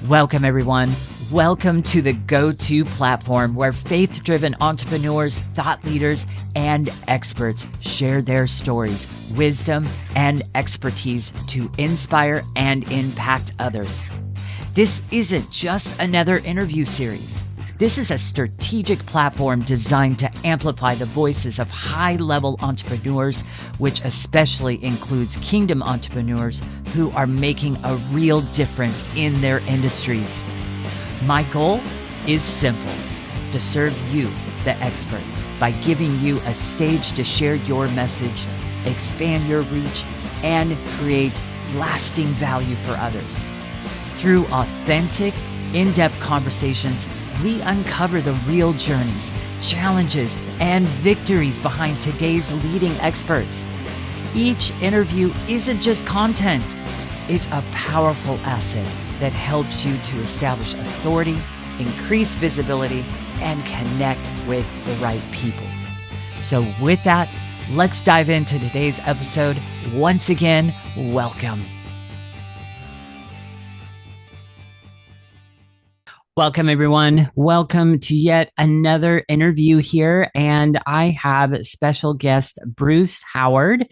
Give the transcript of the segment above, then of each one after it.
Welcome, everyone. Welcome to the go-to platform where faith-driven entrepreneurs, thought leaders, and experts share their stories, wisdom, and expertise to inspire and impact others. This isn't just another interview series. This is a strategic platform designed to amplify the voices of high-level entrepreneurs, which especially includes kingdom entrepreneurs who are making a real difference in their industries. My goal is simple: to serve you, the expert, by giving you a stage to share your message, expand your reach, and create lasting value for others. Through authentic, in-depth conversations, we uncover the real journeys, challenges, and victories behind today's leading experts. Each interview isn't just content. It's a powerful asset that helps you to establish authority, increase visibility, and connect with the right people. So with that, let's dive into today's episode. Once again, welcome. Welcome, everyone. Welcome to yet another interview here. And I have special guest Bruce Howard.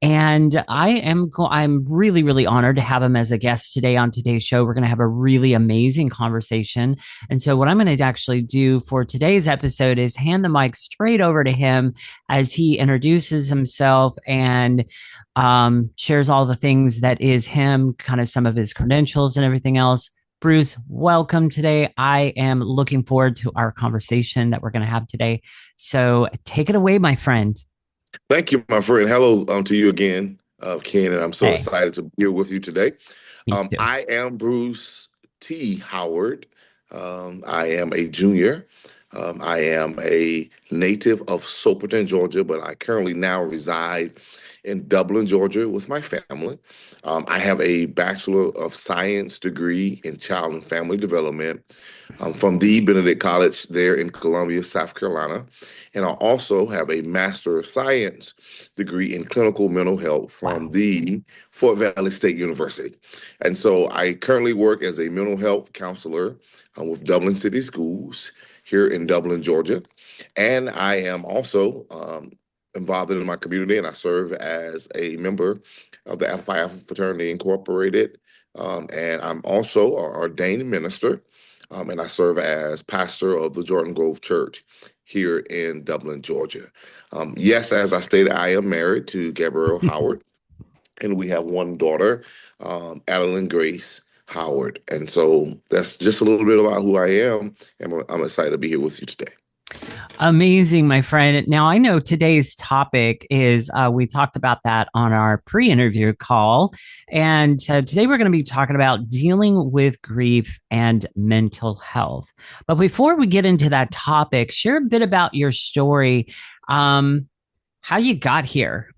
And I'm really, really honored to have him as a guest today on today's show. We're going to have a really amazing conversation. And so what I'm going to actually do for today's episode is hand the mic straight over to him as he introduces himself and shares all the things that is him, kind of some of his credentials and everything else. Bruce, welcome today. I am looking forward to our conversation that we're going to have today. So take it away, my friend. Thank you, my friend. Hello to you again, Ken, and I'm so excited to be here with you today. I am Bruce T. Howard. I am a junior. I am a native of Soperton, Georgia, but I currently now reside in Dublin, Georgia with my family. I have a Bachelor of Science degree in Child and Family Development from the Benedict College there in Columbia, South Carolina. And I also have a Master of Science degree in Clinical Mental Health from the Fort Valley State University. And so I currently work as a mental health counselor with Dublin City Schools here in Dublin, Georgia. And I am also involved in my community, and I serve as a member of the Alpha Phi Alpha Fraternity Incorporated. And I'm also an ordained minister, and I serve as pastor of the Jordan Grove Church here in Dublin, Georgia. Yes, as I stated, I am married to Gabrielle Howard, and we have one daughter, Adalynn Grace Howard. And so that's just a little bit about who I am, and I'm excited to be here with you today. Amazing, my friend. Now, I know today's topic is, we talked about that on our pre-interview call. And today we're going to be talking about dealing with grief and mental health. But before we get into that topic, share a bit about your story, how you got here.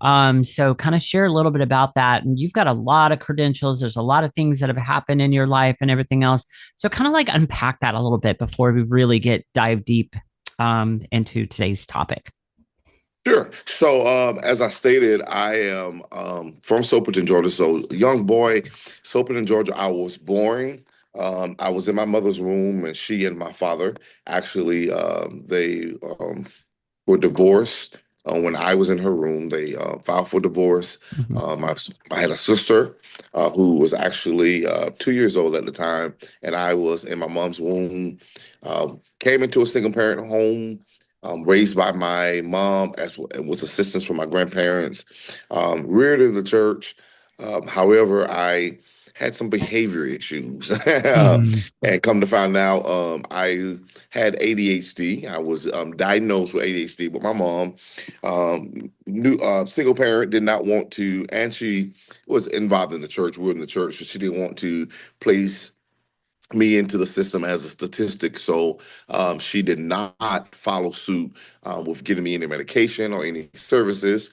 So kind of share a little bit about that. And you've got a lot of credentials. There's a lot of things that have happened in your life and everything else. So kind of like unpack that a little bit before we really dive deep into today's topic. Sure. So, as I stated, I am from Soperton, Georgia. So, young boy, Soperton, Georgia. I was born. I was in my mother's room, and she and my father actually they were divorced. When I was in her room, they filed for divorce. I had a sister who was actually 2 years old at the time, and I was in my mom's womb. Came into a single parent home, raised by my mom with assistance from my grandparents, reared in the church. However, I had some behavior issues, and come to find out, I had ADHD. I was diagnosed with ADHD, but my mom knew single parent, did not want to, and she was involved in the church. We were in the church, so she didn't want to place me into the system as a statistic. So she did not follow suit with getting me any medication or any services.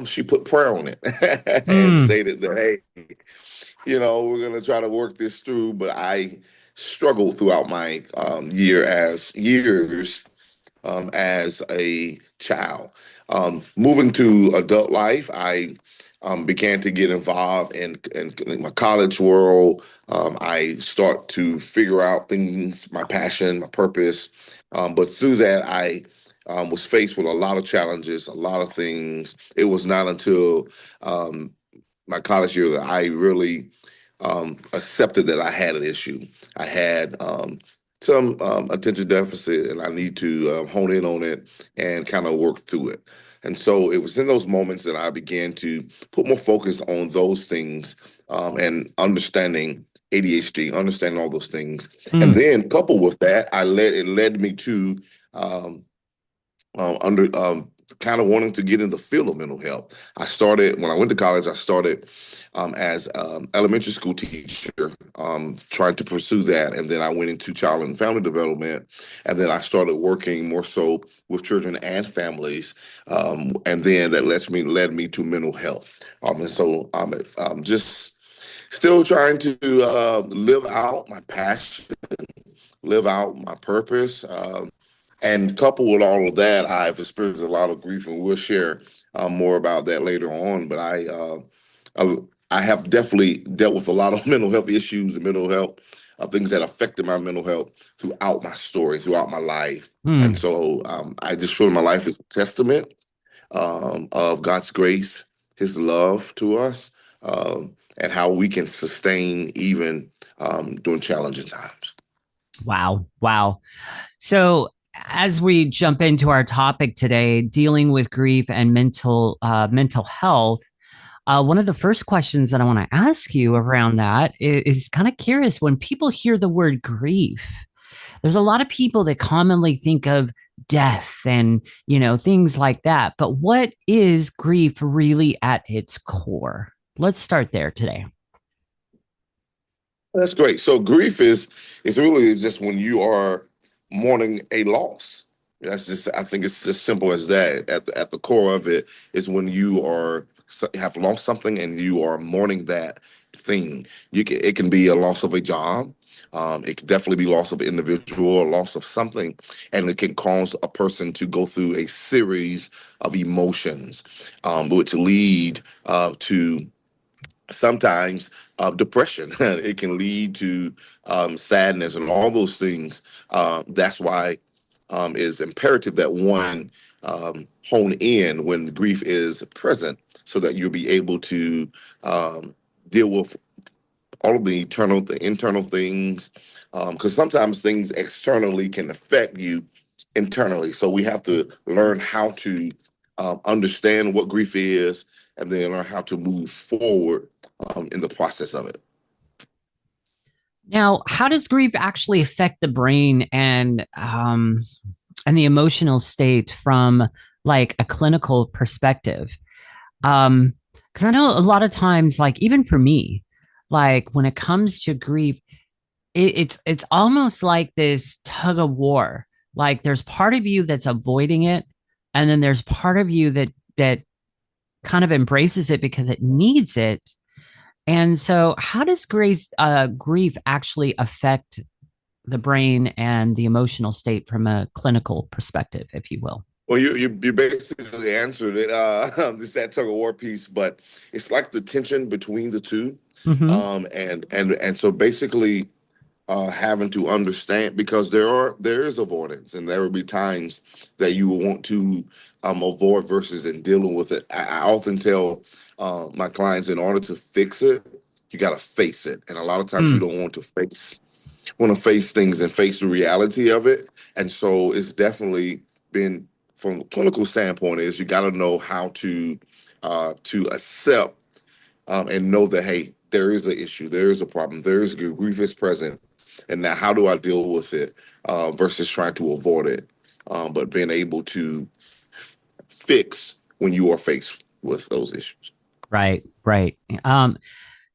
She put prayer on it and stated that, hey, we're going to try to work this through. But I struggled throughout my years as a child. Moving to adult life, I began to get involved in my college world. I start to figure out things, my passion, my purpose. But through that, I was faced with a lot of challenges, a lot of things. It was not until um, my college year that I really accepted that I had an issue. I had some attention deficit, and I need to hone in on it and kind of work through it. And so it was in those moments that I began to put more focus on those things and understanding ADHD, understanding all those things. And Mm. then coupled with that, it led me to um, under kind of wanting to get in the field of mental health. I started when I went to college. I started as elementary school teacher, trying to pursue that, and then I went into child and family development, and then I started working more so with children and families, and then that led me to mental health. And so I'm just still trying to live out my passion, live out my purpose. And coupled with all of that, I've experienced a lot of grief, and we'll share more about that later on. But I, I have definitely dealt with a lot of mental health issues and mental health things that affected my mental health throughout my story, throughout my life. And Mm. so I just feel my life is a testament of God's grace, His love to us, and how we can sustain even during challenging times. Wow. Wow. So, as we jump into our topic today, dealing with grief and mental health, one of the first questions that I want to ask you around that is kind of curious. When people hear the word grief, there's a lot of people that commonly think of death and things like that. But what is grief really at its core? Let's start there today. That's great. So grief is really just when you are mourning a loss. That's just I think it's as simple as that. At the core of it is when you have lost something and you are mourning that thing. It can be a loss of a job. It could definitely be loss of an individual, a loss of something, and it can cause a person to go through a series of emotions, which lead to sometimes depression. It can lead to sadness and all those things. That's why it's imperative that one hone in when grief is present so that you'll be able to deal with all of the internal things, because sometimes things externally can affect you internally. So we have to learn how to understand what grief is, and then learn how to move forward in the process of it. Now, how does grief actually affect the brain and the emotional state from like a clinical perspective? Because I know a lot of times, like even for me, like when it comes to grief, it's almost like this tug of war. Like there's part of you that's avoiding it, and then there's part of you that kind of embraces it because it needs it. And so, how does grief actually affect the brain and the emotional state from a clinical perspective, if you will? Well, you basically answered it. It's that tug of war piece, but it's like the tension between the two, Mm-hmm. and so basically having to understand because there is avoidance, and there will be times that you will want to avoid versus in dealing with it. I often tell my clients in order to fix it, you got to face it, and a lot of times we Mm. don't want to face things and face the reality of it. And so it's definitely been from a clinical standpoint is you got to know how to accept and know that hey, there is an issue, there is a problem, there is grief is present, and now how do I deal with it versus trying to avoid it, but being able to fix when you are faced with those issues. Right, right.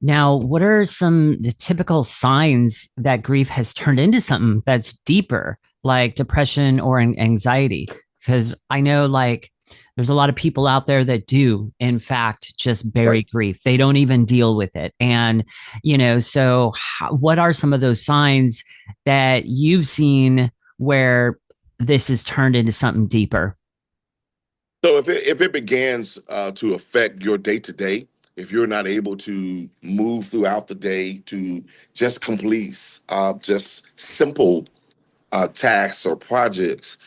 Now, what are some the typical signs that grief has turned into something that's deeper, like depression or anxiety? Because I know, like, there's a lot of people out there that do, in fact, just Right. bury grief. They don't even deal with it. And, so what are some of those signs that you've seen where this has turned into something deeper? So if it begins to affect your day to day, if you're not able to move throughout the day to just complete just simple tasks or projects,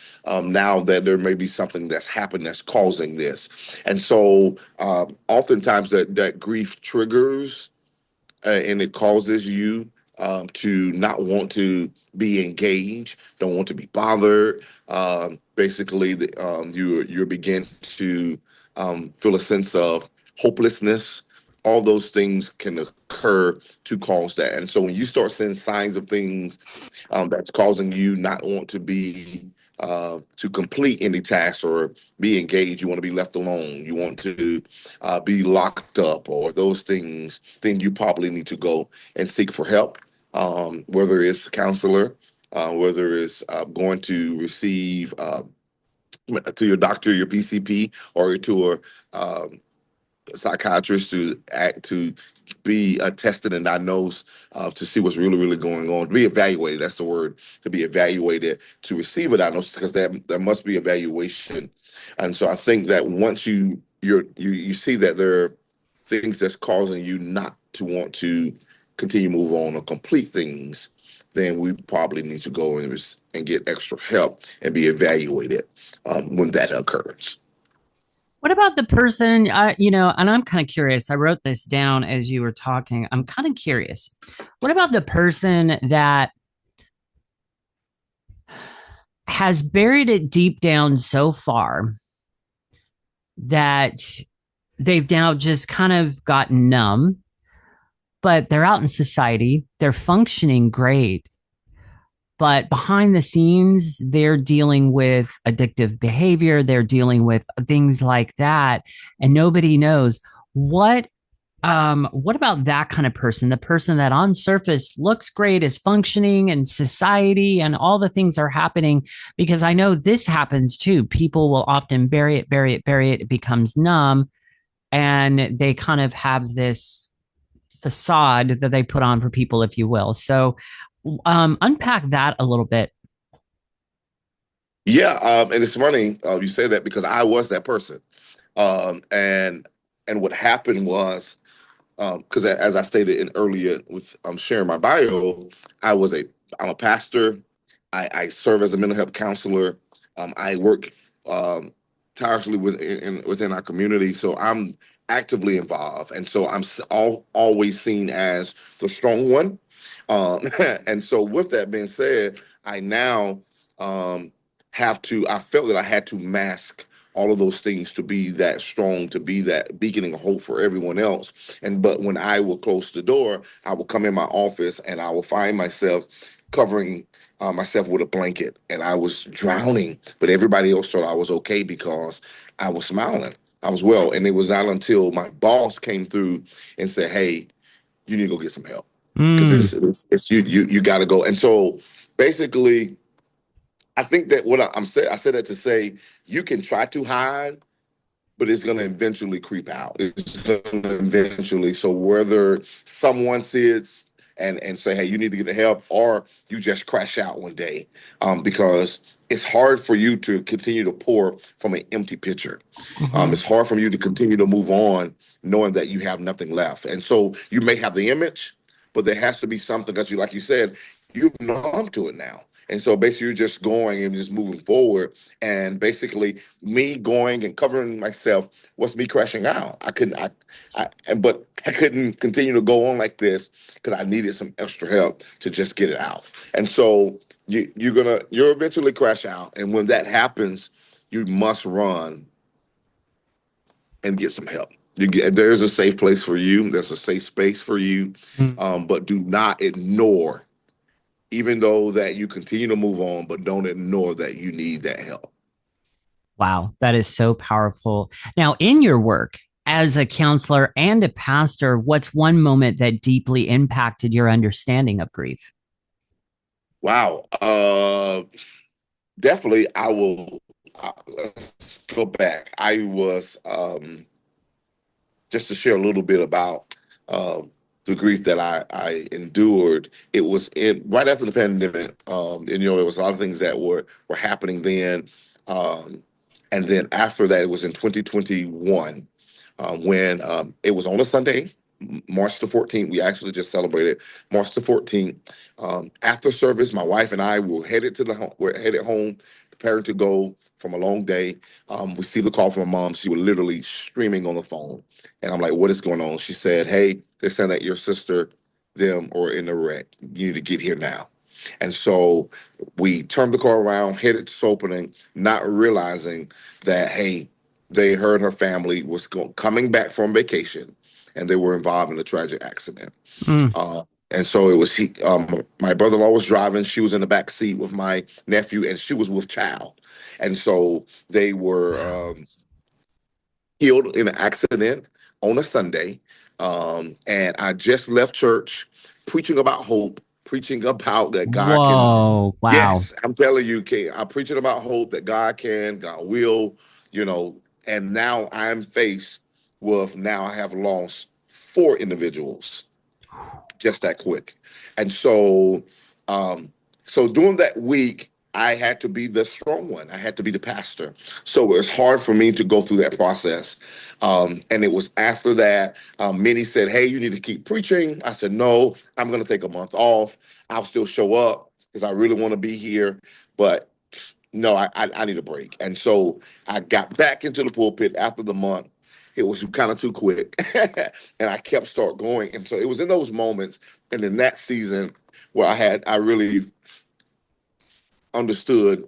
now that there may be something that's happened that's causing this. And so oftentimes that grief triggers and it causes you to not want to be engaged, don't want to be bothered. Basically, you begin to feel a sense of hopelessness. All those things can occur to cause that. And so when you start seeing signs of things that's causing you not want to be to complete any task or be engaged, you want to be left alone, you want to be locked up, or those things, then you probably need to go and seek for help, whether it's a counselor, whether it's going to receive to your doctor, your PCP, or to a psychiatrist to be tested and diagnosed, to see what's really going on, to be evaluated. That's the word, to be evaluated, to receive a diagnosis, because there must be evaluation. And so I think that once you see that there are things that's causing you not to want to continue move on or complete things, then we probably need to go and get extra help and be evaluated when that occurs. What about the person, and I'm kind of curious. I wrote this down as you were talking. I'm kind of curious. What about the person that has buried it deep down so far that they've now just kind of gotten numb, but they're out in society, they're functioning great, but behind the scenes, they're dealing with addictive behavior, they're dealing with things like that, and nobody knows what about that kind of person, the person that on surface looks great, is functioning in society and all the things are happening? Because I know this happens too. People will often bury it, it becomes numb, and they kind of have this facade that they put on for people, if you will. So unpack that a little bit. Yeah, and it's funny you say that, because I was that person, and what happened was, because as I stated in earlier with sharing my bio, I'm a pastor. I serve as a mental health counselor. I work tirelessly within our community, so I'm actively involved, and so I'm always seen as the strong one. And so, with that being said, I now I felt that I had to mask all of those things to be that strong, to be that beacon of hope for everyone else. But when I will close the door, I will come in my office and I will find myself covering myself with a blanket, and I was drowning. But everybody else thought I was okay because I was smiling. I was well. And it was not until my boss came through and said, "Hey, you need to go get some help, because it's you got to go." And so basically, I think that I said that to say, you can try to hide, but it's going to eventually creep out. It's going to eventually. So whether someone sits and say, "Hey, you need to get the help," or you just crash out one day, because it's hard for you to continue to pour from an empty pitcher. It's hard for you to continue to move on knowing that you have nothing left. And so you may have the image, but there has to be something, because like you said, you're numb to it now. And so basically you're just going and just moving forward. And basically me going and covering myself was me crashing out. But I couldn't continue to go on like this, because I needed some extra help to just get it out. And so you'll eventually crash out. And when that happens, you must run and get some help. There's a safe place for you. There's a safe space for you. But do not ignore, even though that you continue to move on, but don't ignore that you need that help. Wow, that is so powerful. Now, in your work as a counselor and a pastor, what's one moment that deeply impacted your understanding of grief? Wow. Definitely, let's go back. I was, just to share a little bit about the grief that I endured. It was right after the pandemic. And there was a lot of things that were happening then. And then after that, it was in 2021. when it was on a Sunday, March the 14th. We actually just celebrated March the 14th. After service, my wife and I were headed to the home. We're headed home, preparing to go from a long day. Received a call from my mom. She was literally screaming on the phone, and I'm like, "What is going on?" She said, "Hey, they're saying that your sister, them, are in a wreck. You need to get here now." And so we turned the car around, headed to Soperton, not realizing that, hey, her and her family was coming back from vacation, and they were involved in a tragic accident. Mm. And so it was my brother-in-law was driving. She was in the back seat with my nephew, and she was with child. And so they were killed in an accident on a Sunday. And I just left church preaching about hope, preaching about that God can. Whoa. Wow. Yes, I'm telling you, I'm preaching about hope that God can, God will, and now I'm faced with, now I have lost 4 individuals just that quick. And so during that week, I had to be the strong one. I had to be the pastor. So it was hard for me to go through that process. And it was after that, many said, "Hey, you need to keep preaching." I said, "No, I'm going to take a month off. I'll still show up because I really want to be here. But no, I need a break." And so I got back into the pulpit after the month. It was kind of too quick. And I start going. And so it was in those moments and in that season where I really understood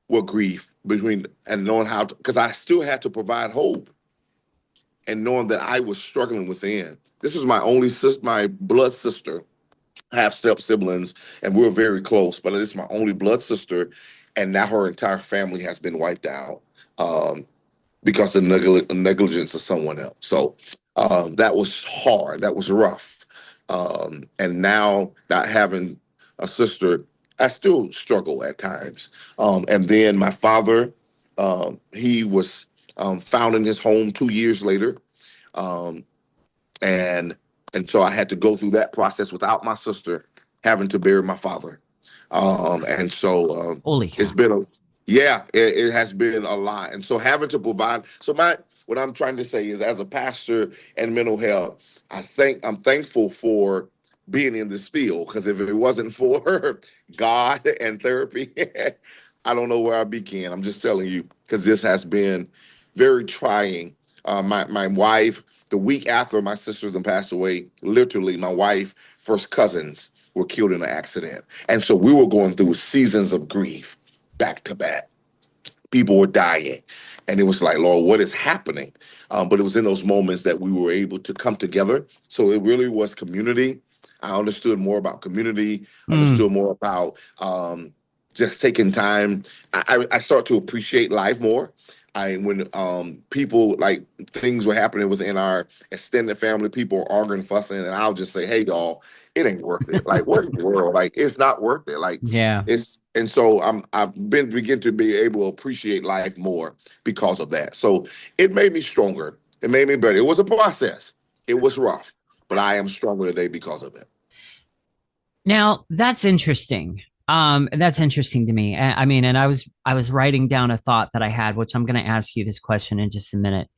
what grief between, and knowing how to, because I still had to provide hope, and knowing that I was struggling within. This was my only sister, my blood sister, half step siblings, and we were very close, but this is my only blood sister, and now her entire family has been wiped out because of negligence of someone else. So that was hard. That was rough. And now not having a sister, I still struggle at times. And then my father, he was found in his home 2 years later. Um, and and so I had to go through that process without my sister having to bury my father. And so Holy it's cow. been it has been a lot. And so having to provide, so what I'm trying to say is, as a pastor and mental health, I'm thankful for being in this field, because if it wasn't for God and therapy, I don't know where I'd be, Ken. I'm just telling you, because this has been very trying. My wife, the week after my sisters and passed away, literally my wife, first cousins were killed in an accident. And so we were going through seasons of grief back to back. People were dying. And it was like, Lord, what is happening? But it was in those moments that we were able to come together. So it really was community. I understood more about community, Mm. understood more about just taking time. I start to appreciate life more. When people, like, things were happening within our extended family, people were arguing, fussing, and I'll just say, "Hey, y'all, it ain't worth it. Like, what in the world? Like, it's not worth it. Like, Yeah. and so I've begin to be able to appreciate life more because of that. So it made me stronger. It made me better. It was a process. It was rough, but I am stronger today because of it. Now that's interesting. That's interesting to me. I mean, and I was writing down a thought that I had, which I'm going to ask you this question in just a minute.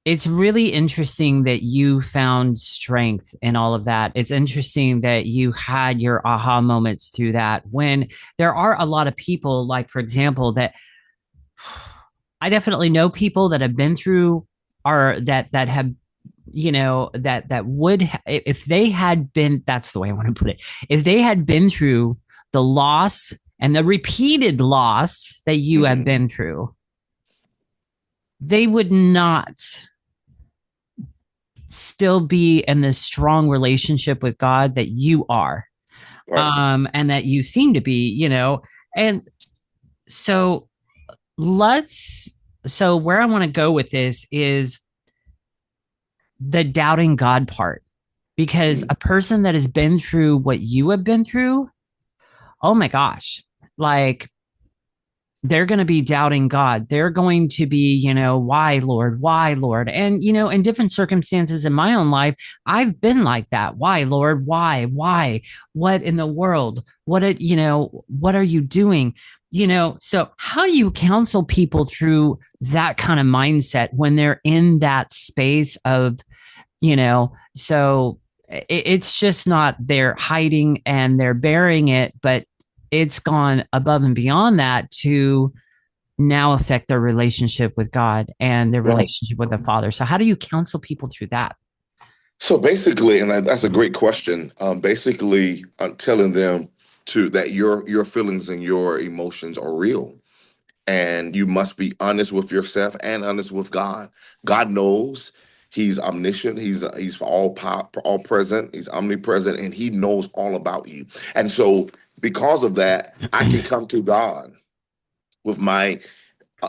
It's really interesting that you found strength in all of that. It's interesting that you had your aha moments through that, when there are a lot of people, like, for example, that I definitely know people that have been through, or that have, that would, if they had been, that's the way I want to put it, if they had been through the loss and the repeated loss that you have been through, they would not still be in this strong relationship with God that you are, Right. and that you seem to be, and so so where I want to go with this is the doubting God part, because a person that has been through what you have been through, oh my gosh, like, they're going to be doubting God. They're going to be, why, Lord? Why, Lord? And, in different circumstances in my own life, I've been like that. Why, Lord? Why? Why? What in the world? What are you doing? So how do you counsel people through that kind of mindset when they're in that space of, so it's just not they're hiding and they're burying it, but it's gone above and beyond that to now affect their relationship with God and their Right. relationship with the Father. So how do you counsel people through that? So basically, and that's a great question. Basically, telling them to that your feelings and your emotions are real, and you must be honest with yourself and honest with God. God knows. He's omniscient. He's all present. He's omnipresent, and He knows all about you. And so, because of that, I can come to God with my uh,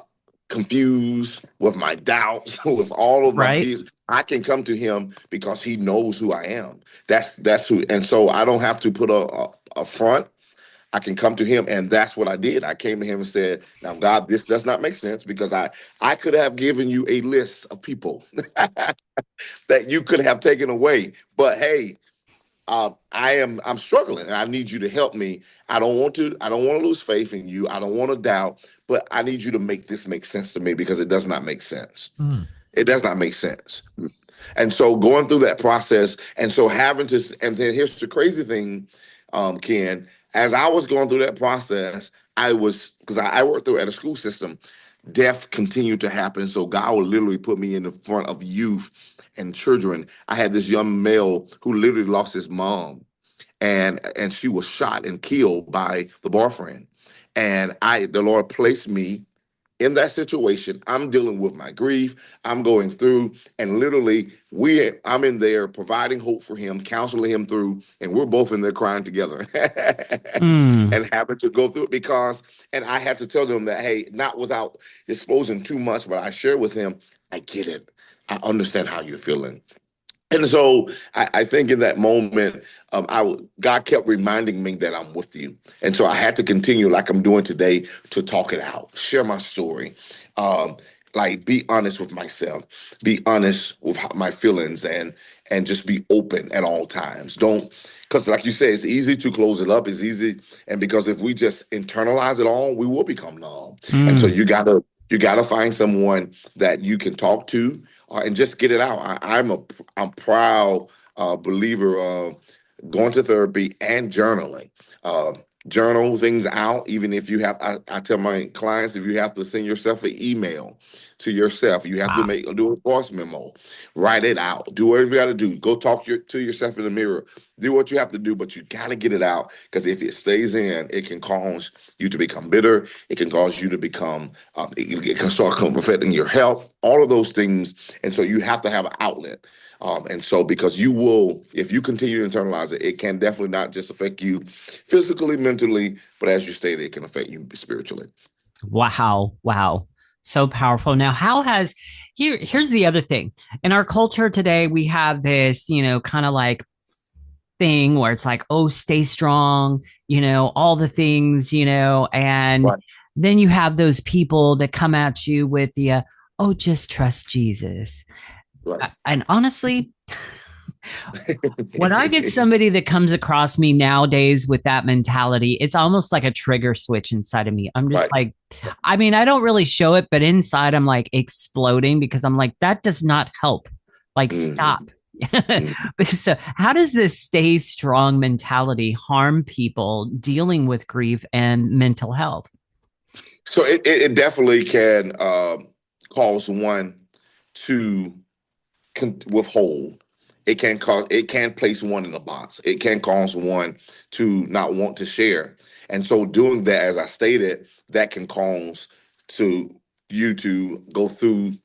confused, with my doubts, with all of my Right? fears. I can come to Him because He knows who I am. That's who. And so I don't have to put a front. I can come to Him, and that's what I did. I came to Him and said, "Now, God, this does not make sense because I could have given you a list of people that you could have taken away, but hey, I'm struggling, and I need you to help me. I don't want to lose faith in you. I don't want to doubt, but I need you to make this make sense to me because it does not make sense. Mm. It does not make sense." And so going through that process, and so having to, and then here's the crazy thing, Ken, as I was going through that process, because I worked through at a school system, death continued to happen. So God would literally put me in the front of youth and children. I had this young male who literally lost his mom, and she was shot and killed by the boyfriend. And the Lord placed me in that situation. I'm dealing with my grief. I'm going through, and literally, I'm in there providing hope for him, counseling him through, and we're both in there crying together, Mm. and having to go through it and I had to tell them that, hey, not without exposing too much, but I share with him, I get it. I understand how you're feeling. And so I think in that moment, God kept reminding me that I'm with you. And so I had to continue, like I'm doing today, to talk it out, share my story, um, like be honest with myself, be honest with my feelings, and just be open at all times. Don't, because like you said, it's easy to close it up. It's easy, and because if we just internalize it all, we will become numb. And so Mm. you gotta find someone that you can talk to, and just get it out. I'm proud believer of going to therapy and journaling. Uh, Journal things out, even if you have. I tell my clients, if you have to send yourself an email to yourself, you have to Wow. do a voice memo, write it out, do whatever you got to do. Go talk to yourself in the mirror. Do what you have to do, but you got to get it out because if it stays in, it can cause you to become bitter. It can cause you to become. It can start affecting your health. All of those things, and so you have to have an outlet. And so, because you will, if you continue to internalize it, it can definitely not just affect you physically, mentally, but as you stated, it can affect you spiritually. Wow. Wow. So powerful. Now, here's the other thing. In our culture today, we have this, kind of like thing where it's like, oh, stay strong, all the things, and Right. then you have those people that come at you with the, oh, just trust Jesus. Right. And honestly, when I get somebody that comes across me nowadays with that mentality, it's almost like a trigger switch inside of me. I'm just Right. like, I mean, I don't really show it, but inside I'm like exploding because I'm like, that does not help. Like, Mhm. stop. Mhm. So, how does this stay strong mentality harm people dealing with grief and mental health? So it definitely can cause one to withhold. It can place one in a box. It can cause one to not want to share. And so doing that, as I stated, that can cause to you to go through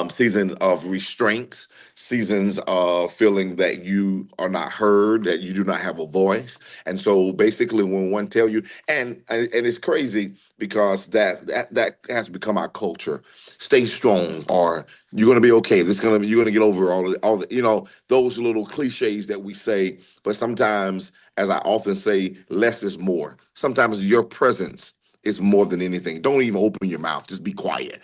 seasons of restraints, seasons of feeling that you are not heard, that you do not have a voice. And so basically when one tell you, and it's crazy because that has become our culture. Stay strong, or you're gonna be okay. You're gonna get over all the those little cliches that we say, but sometimes, as I often say, less is more. Sometimes your presence is more than anything. Don't even open your mouth. Just be quiet.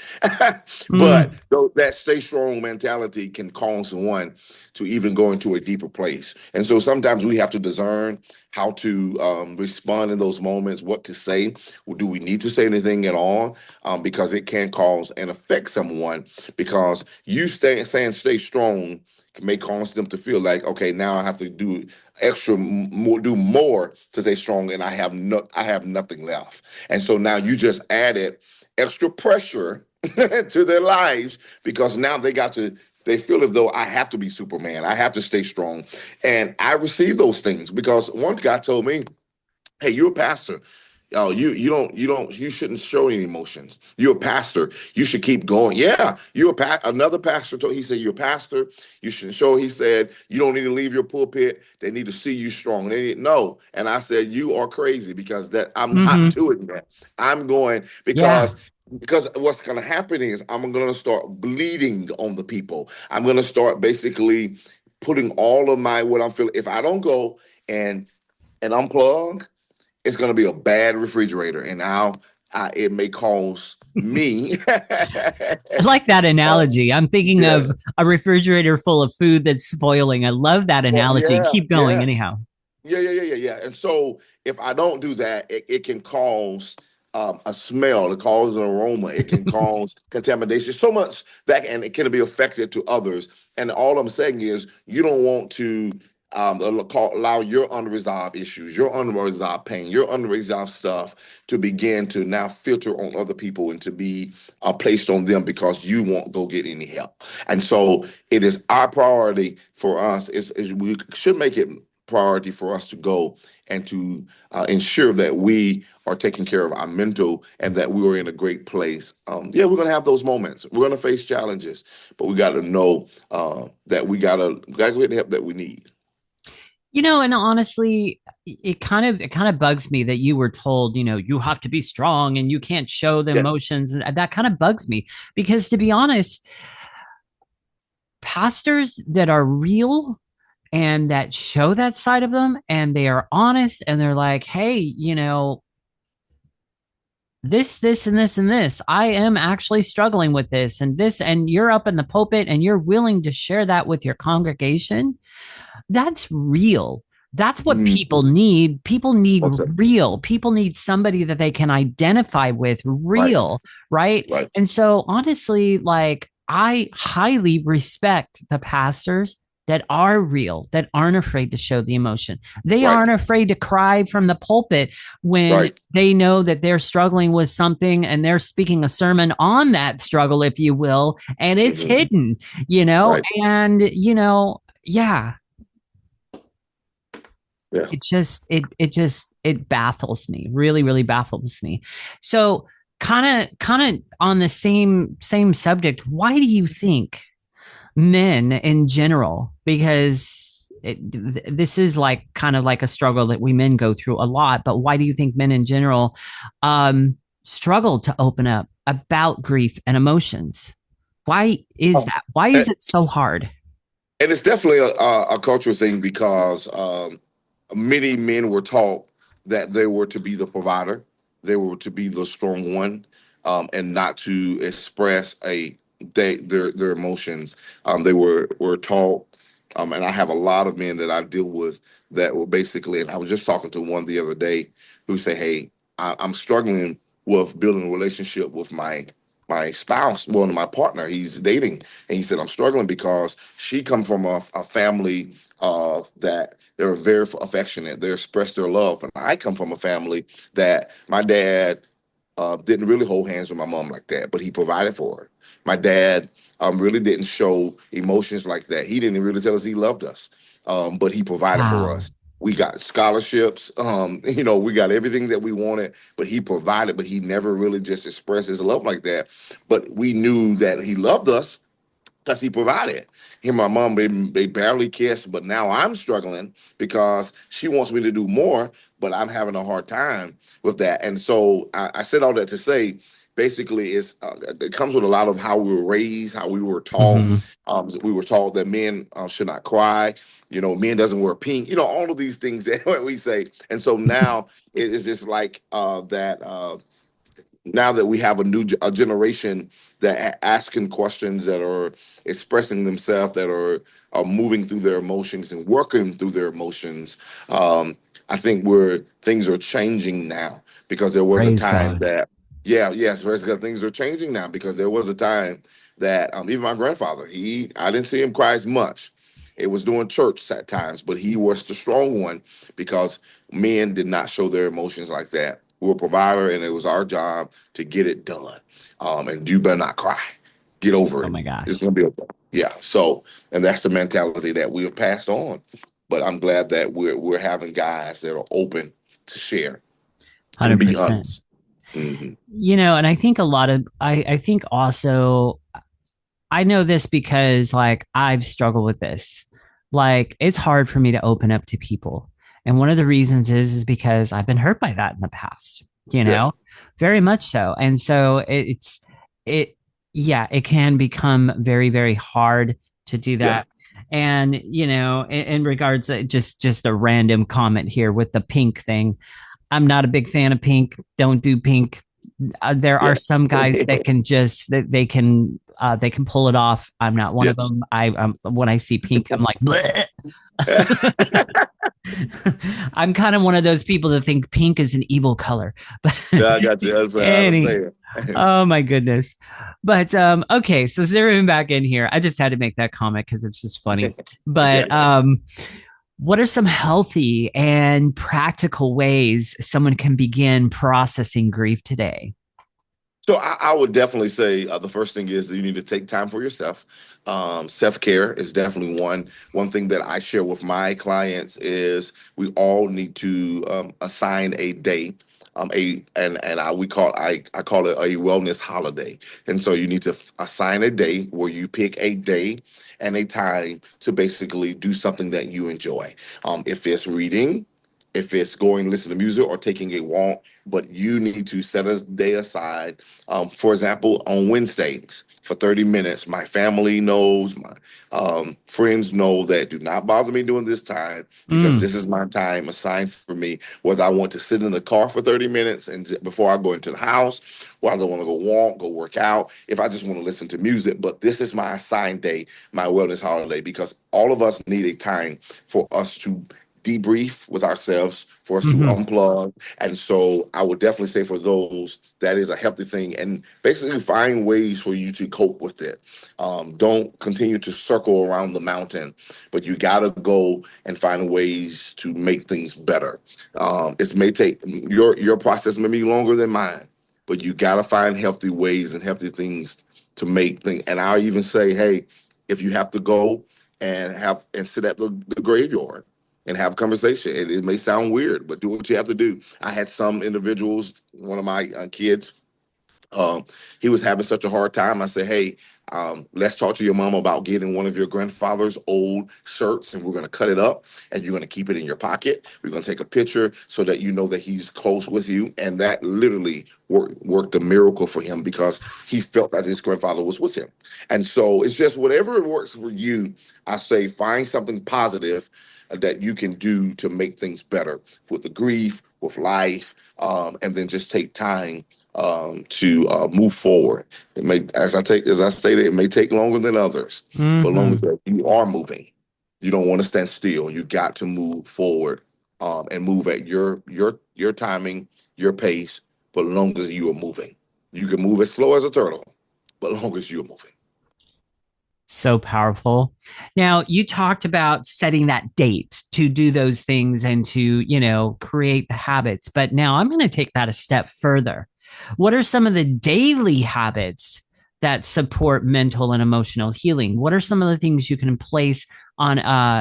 But Mm. that stay strong mentality can cause someone to even go into a deeper place. And so sometimes we have to discern how to respond in those moments, what to say. Do we need to say anything at all? Because it can cause and affect someone, because you saying stay strong may cause them to feel like, okay, now I have to do extra more, do more to stay strong, and I have nothing left. And so now you just added extra pressure to their lives, because now they feel as though I have to be Superman. I have to stay strong. And I receive those things because one guy told me, hey, you're a pastor. Oh, you shouldn't show any emotions. You're a pastor. You should keep going. Yeah, another pastor told, he said, you're a pastor. You shouldn't show. He said, you don't need to leave your pulpit. They need to see you strong. They didn't know. And I said, you are crazy, because that I'm not Mm-hmm. doing that. I'm going Yeah. because what's going to happen is I'm going to start bleeding on the people. I'm going to start basically putting all of my what I'm feeling. If I don't go and unplug, it's going to be a bad refrigerator, and now it may cause me. I like that uh, analogy. I'm thinking yeah, of a refrigerator full of food that's spoiling. I love that well, analogy. yeah, Keep going, yeah, anyhow. yeah. And so if I don't do that, it can cause a smell. It causes an aroma. It can cause contamination. So much that, and it can be affected to others. And all I'm saying is, you don't want to allow your unresolved issues, your unresolved pain, your unresolved stuff to begin to now filter on other people and to be placed on them, because you won't go get any help. And so it is our priority for us, is we should make it priority for us to go and to ensure that we are taking care of our mental, and that we are in a great place. Yeah, we're going to have those moments. We're going to face challenges, but we got to know that we got to get the help that we need. And honestly, it kind of bugs me that you were told, you have to be strong and you can't show the Yeah. emotions. And that kind of bugs me because, to be honest, pastors that are real and that show that side of them, and they are honest, and they're like, hey, this, and this, and this. I am actually struggling with this and this, and you're up in the pulpit and you're willing to share that with your congregation. That's real. That's what Mm. people need. People need What's up? real. People need somebody that they can identify with, Right, real, right? right. And so, honestly, like, I highly respect the pastors that are real, that aren't afraid to show the emotion. They Right, aren't afraid to cry from the pulpit when right. they know that they're struggling with something and they're speaking a sermon on that struggle, if you will, and it's Hmm. hidden, you know? Right. And, yeah, Yeah. it baffles me, really, really baffles me. So kind of on the same subject, why do you think men in general, because this is like kind of like a struggle that we men go through a lot, but why do you think men in general struggle to open up about grief and emotions? Why is Oh. that? Why is And, it so hard? and it's definitely a cultural thing, because many men were taught that they were to be the provider, they were to be the strong one, and not to express their emotions. They were taught, and I have a lot of men that I deal with that were basically. And I was just talking to one the other day who said, "Hey, I'm struggling with building a relationship with my spouse, well, my partner he's dating." And he said, I'm struggling because she come from a family that they're very affectionate. They express their love. But I come from a family that my dad didn't really hold hands with my mom like that, but he provided for her. My dad really didn't show emotions like that. He didn't really tell us he loved us, but he provided for Wow. us. We got scholarships, we got everything that we wanted, but he provided, but he never really just expressed his love like that. But we knew that he loved us because he provided. Him and my mom, they barely kissed, but now I'm struggling because she wants me to do more, but I'm having a hard time with that. And so I said all that to say, basically, it comes with a lot of how we were raised, how we were taught. Hmm. We were taught that men should not cry. Men doesn't wear pink. All of these things that we say. And so now it's just like that. now that we have a generation that asking questions, that are expressing themselves, that are moving through their emotions and working through their emotions. I think where things are changing now, because there was a Praise time God. that, yeah, yes, basically things are changing now, because there was a time that even my grandfather, I didn't see him cry as much. It was during church at times, but he was the strong one, because men did not show their emotions like that. We were a provider, and it was our job to get it done. And you better not cry. Get over Oh it. my It's gosh. gonna be okay. Yeah. So, and that's the mentality that we have passed on. But I'm glad that we're having guys that are open to share and be 100%. honest. Hmm. And I think I think also, I know this because like I've struggled with this. Like it's hard for me to open up to people. And one of the reasons is because I've been hurt by that in the past, Yeah. very much so. And so it, yeah, it can become very, very hard to do Yeah. that. And, in regards to just a random comment here with the pink thing, I'm not a big fan of pink. Don't do pink. There are Yeah. some guys that can just they can pull it off. I'm not one of Yes. them. When I see pink, I'm like, bleh. I'm kind of one of those people that think pink is an evil color. But Yeah, I got you. I any, understand. oh my goodness. But okay, so zeroing back in here, I just had to make that comment because it's just funny. Yeah. But what are some healthy and practical ways someone can begin processing grief today? So I would definitely say the first thing is that you need to take time for yourself. Self-care is definitely one thing that I share with my clients is we all need to assign a day. A and I call it a wellness holiday. And so you need to assign a day where you pick a day and a time to basically do something that you enjoy. If it's reading, if it's going listen to music, or taking a walk, but you need to set a day aside. For example, on Wednesdays for 30 minutes, my family knows, my friends know that do not bother me during this time, because Mm, this is my time assigned for me, whether I want to sit in the car for 30 minutes and before I go into the house, whether I want to go walk, go work out, if I just want to listen to music. But this is my assigned day, my wellness holiday, because all of us need a time for us to debrief with ourselves, for us to hmm. unplug. And so I would definitely say for those, that is a healthy thing. And basically find ways for you to cope with it. Don't continue to circle around the mountain, but you got to go and find ways to make things better. It may take your process may be longer than mine, but you got to find healthy ways and healthy things to make things. And I'll even say, hey, if you have to go and sit at the graveyard and have a conversation. It may sound weird, but do what you have to do. I had some individuals, one of my kids, um, he was having such a hard time. I said, hey, let's talk to your mom about getting one of your grandfather's old shirts, and we're going to cut it up, and you're going to keep it in your pocket. We're going to take a picture so that you know that he's close with you. And that literally worked a miracle for him, because he felt that his grandfather was with him. And so it's just whatever works for you. I say find something positive that you can do to make things better with the grief, with life, and then just take time to move forward. It may, as I stated, it may take longer than others, but long as Hmm. that you are moving, you don't want to stand still. You got to move forward, and move at your timing, your pace. But long as you are moving, you can move as slow as a turtle, but long as you're moving. So powerful. Now, you talked about setting that date to do those things and to, create the habits. But now I'm going to take that a step further. What are some of the daily habits that support mental and emotional healing? What are some of the things you can place on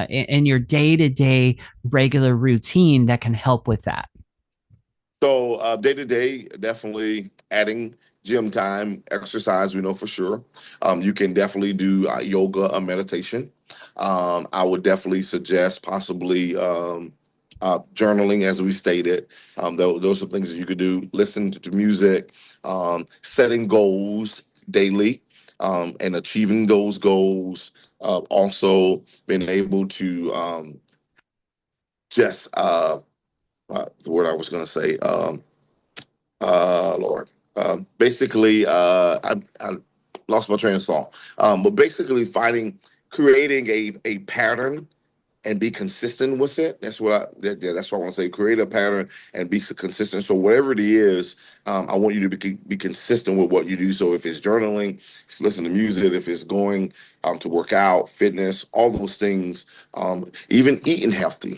in your day-to-day regular routine that can help with that? So day to day, definitely adding gym time, exercise. We know for sure. You can definitely do yoga or meditation. I would definitely suggest possibly journaling, as we stated. Those are things that you could do. Listen to music, setting goals daily, and achieving those goals. Also, being able to just the word I was going to say. Lord. Basically, I lost my train of thought. But basically, creating a pattern and be consistent with it. That's what I want to say. Create a pattern and be consistent. So whatever it is, I want you to be consistent with what you do. So if it's journaling, if it's listening to music, if it's going to work out, fitness, all those things, even eating healthy,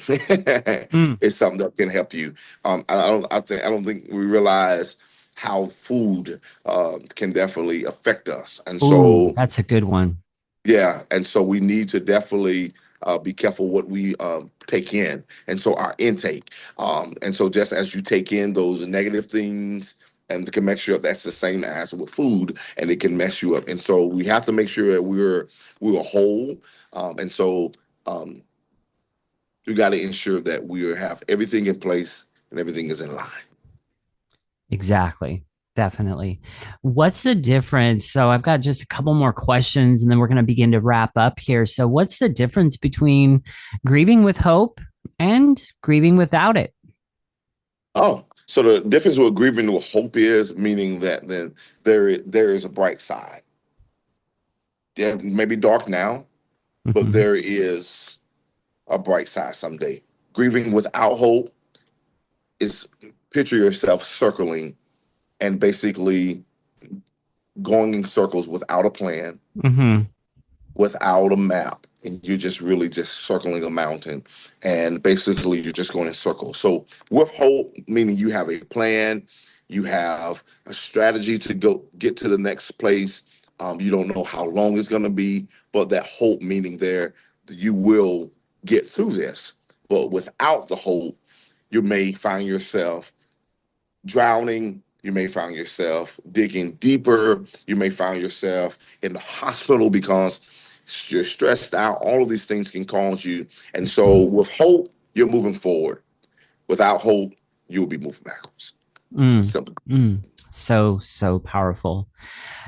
Mm. is something that can help you. I don't think we realize how food can definitely affect us, and Ooh, so that's a good one. yeah, and so we need to definitely be careful what we take in, and so our intake. And so just as you take in those negative things, and it can mess you up, that's the same as with food, and it can mess you up. And so we have to make sure that we're whole. And so um, we got to ensure that we have everything in place and everything is in line. Exactly. Definitely. What's the difference? So I've got just a couple more questions and then we're going to begin to wrap up here. So what's the difference between grieving with hope and grieving without it? Oh, so the difference with grieving with hope is meaning that then there is a bright side. Yeah, maybe dark now, but Mhm. there is a bright side someday. Grieving without hope is picture yourself circling and basically going in circles without a plan, Mhm. without a map, and you're just really just circling a mountain, and basically you're just going in circles. So with hope, meaning you have a plan, you have a strategy to go get to the next place. You don't know how long it's going to be, but that hope, meaning there you will get through this. But without the hope, you may find yourself drowning. You may find yourself digging deeper. You may find yourself in the hospital because you're stressed out. All of these things can cause you. And so with hope, you're moving forward. Without hope, you'll be moving backwards. Mm. Simple. Mm. So powerful.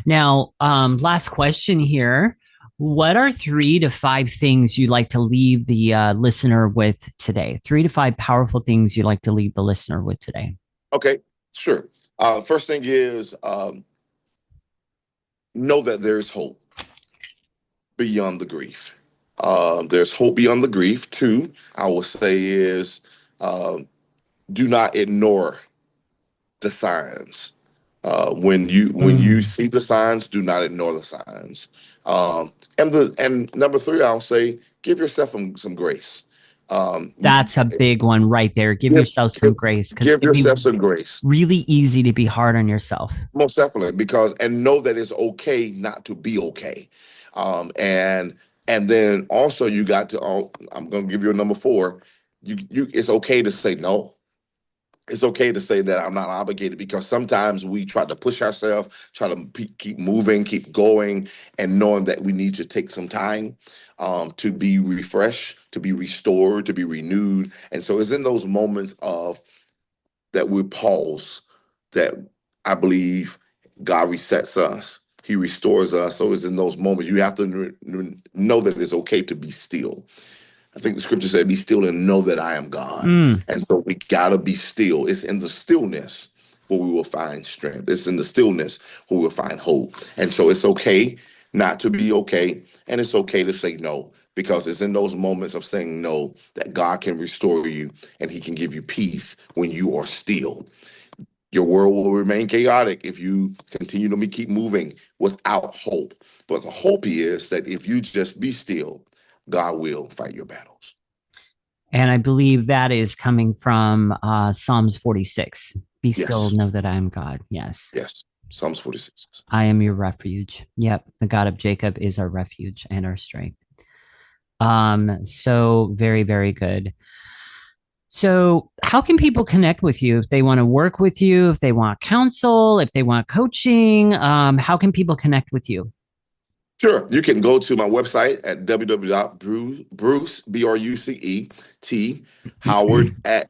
Now, last question here. What are 3 to 5 things you'd like to leave the listener with today? 3 to 5 powerful things you'd like to leave the listener with today. Okay, sure. First thing is know that there's hope beyond the grief. There's hope beyond the grief. Two, I will say is uh, do not ignore the signs. When you Mm. see the signs, do not ignore the signs. And number three, I'll say give yourself some grace. You That's a big one right there. Give give, yourself some give grace because it give can be yourself some grace. really easy to be hard on yourself. Most definitely, because and know that it's okay not to be okay. And then also you got to. I'm going to give you a number four. You it's okay to say no. It's okay to say that I'm not obligated because sometimes we try to push ourselves, try to keep moving, keep going, and knowing that we need to take some time to be refreshed, to be restored, to be renewed. And so it's in those moments of that we pause that I believe God resets us. He restores us. So it's in those moments you have to know that it's okay to be still. I think the scripture said, be still and know that I am God. Mm. And so we gotta be still. It's in the stillness where we will find strength. It's in the stillness where we'll find hope. And so it's okay not to be okay. And it's okay to say no, because it's in those moments of saying no that God can restore you and he can give you peace when you are still. Your world will remain chaotic if you continue to keep moving without hope. But the hope is that if you just be still, God will fight your battles. And I believe that is coming from Psalms 46. Be still, Yes, know that I am God. Yes. yes. Psalms 46. I am your refuge. Yep. The God of Jacob is our refuge and our strength. So very, very good. So, how can people connect with you if they want to work with you, if they want counsel, if they want coaching? How can people connect with you? Sure. You can go to my website at www.bruce, B-R-U-C-E-T, Howard at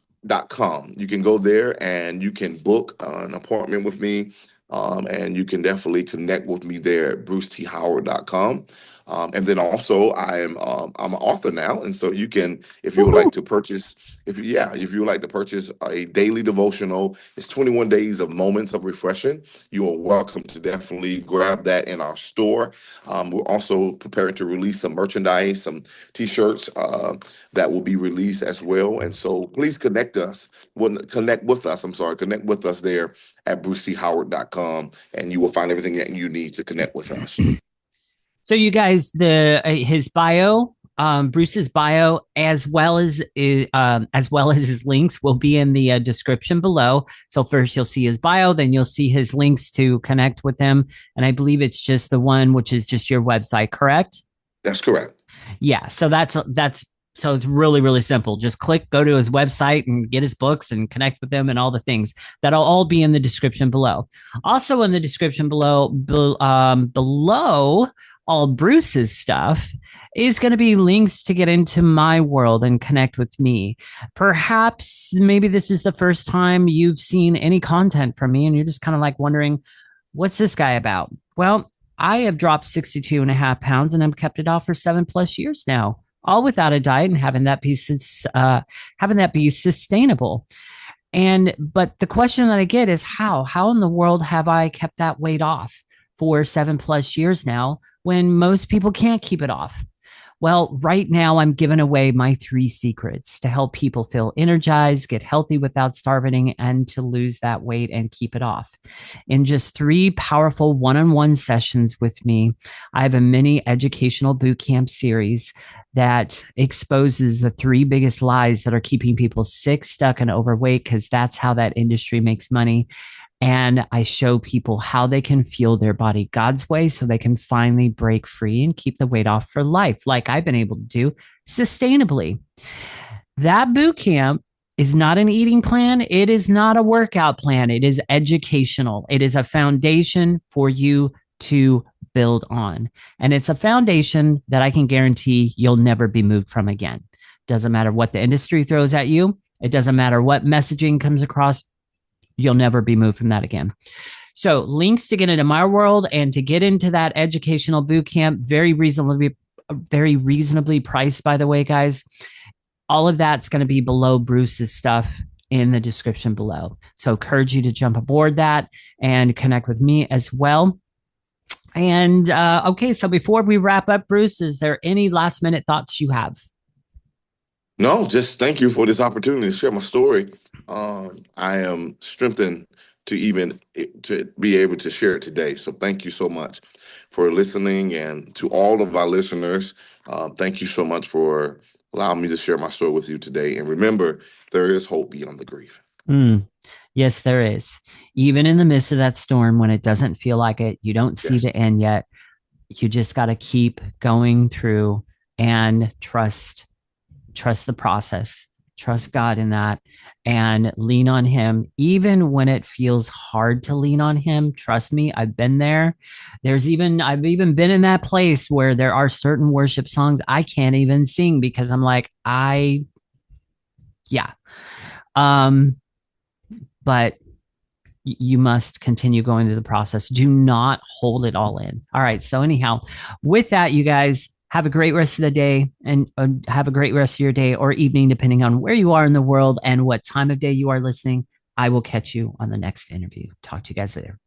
.com. You can go there and you can book an appointment with me. And you can definitely connect with me there at brucethoward.com. And then also I'm an author now, and so you can, if you would Woohoo. like to purchase, if you would like to purchase a daily devotional, it's 21 days of moments of refreshing. You are welcome to definitely grab that in our store. We're also preparing to release some merchandise, some T-shirts that will be released as well. And so please connect with us. I'm sorry, connect with us there at brucetehoward.com, and you will find everything that you need to connect with us. So you guys, the his bio, Bruce's bio, as well as his links, will be in the description below. So first you'll see his bio, then you'll see his links to connect with him, and I believe it's just the one which is just your website, correct? That's correct. Yeah. So that's so it's really really simple. Just go to his website and get his books and connect with him and all the things that'll all be in the description below. Also in the description below all Bruce's stuff is going to be links to get into my world and connect with me. Perhaps maybe this is the first time you've seen any content from me and you're just kind of like wondering, what's this guy about? Well, I have dropped 62 and a half pounds and I've kept it off for 7+ years now, all without a diet and having that be sustainable. But the question that I get is how in the world have I kept that weight off for 7+ years now when most people can't keep it off? Well, right now I'm giving away my 3 secrets to help people feel energized, get healthy without starving, and to lose that weight and keep it off. In just 3 powerful one-on-one sessions with me, I have a mini educational bootcamp series that exposes the 3 biggest lies that are keeping people sick, stuck, and overweight, because that's how that industry makes money. And I show people how they can fuel their body God's way so they can finally break free and keep the weight off for life, like I've been able to do sustainably. That boot camp is not an eating plan. It is not a workout plan. It is educational. It is a foundation for you to build on. And it's a foundation that I can guarantee you'll never be moved from again. Doesn't matter what the industry throws at you. It doesn't matter what messaging comes across. You'll never be moved from that again. So links to get into my world and to get into that educational boot camp, very reasonably priced, by the way, guys. All of that's going to be below Bruce's stuff in the description below. So encourage you to jump aboard that and connect with me as well. And okay, so before we wrap up, Bruce, is there any last minute thoughts you have? No, just thank you for this opportunity to share my story. I am strengthened to be able to share it today. So thank you so much for listening, and to all of our listeners, thank you so much for allowing me to share my story with you today. And remember, there is hope beyond the grief. Yes, there is. Even in the midst of that storm, when it doesn't feel like it, you don't see the end yet. You just got to keep going through and trust the process, trust God in that, and lean on him. Even when it feels hard to lean on him, trust me, I've been there. I've even been in that place where there are certain worship songs I can't even sing because I'm like, but you must continue going through the process. Do not hold it all in. All right. So anyhow, with that, you guys, have a great rest of the day, and have a great rest of your day or evening, depending on where you are in the world and what time of day you are listening. I will catch you on the next interview. Talk to you guys later.